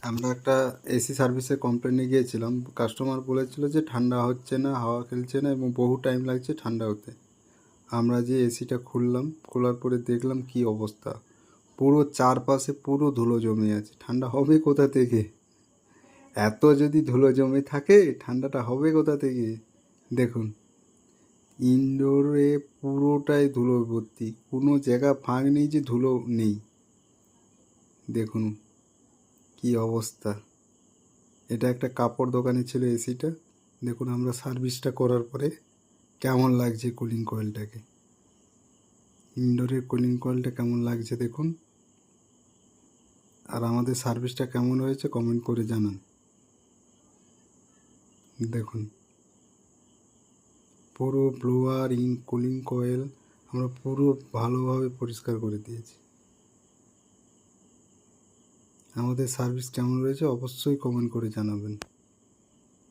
আমরা একটা এসি সার্ভিসে কমপ্লেনে গিয়েছিলাম। কাস্টমার বলেছিল যে ঠান্ডা হচ্ছে না, হাওয়া খেলছে না এবং বহু টাইম লাগছে ঠান্ডা হতে। আমরা যে এসিটা খুললাম, খোলার পরে দেখলাম কি অবস্থা, পুরো চারপাশে পুরো ধুলো জমে আছে। ঠান্ডা হবে কোথা থেকে? এত যদি ধুলো জমে থাকে ঠান্ডাটা হবে কোথা থেকে? দেখুন, ইনডোরে পুরোটাই ধুলো ভর্তি, কোনো জায়গা ফাঁক নেই যে ধুলো নেই। দেখুন কি অবস্থা। এটা একটা কাপড় দোকানে ছিল এসিটা। দেখুন আমরা সার্ভিসটা করার পরে কেমন লাগছে কুলিং কয়েলটাকে, ইনডোরের কুলিং কয়েলটা কেমন লাগছে দেখুন। আর আমাদের সার্ভিসটা কেমন হয়েছে কমেন্ট করে জানান। দেখুন পুরো ব্লোয়ার কুলিং কয়েল আমরা পুরো ভালোভাবে পরিষ্কার করে দিয়েছি। আমাদের সার্ভিস কেমন রয়েছে অবশ্যই কমেন্ট করে জানাবেন।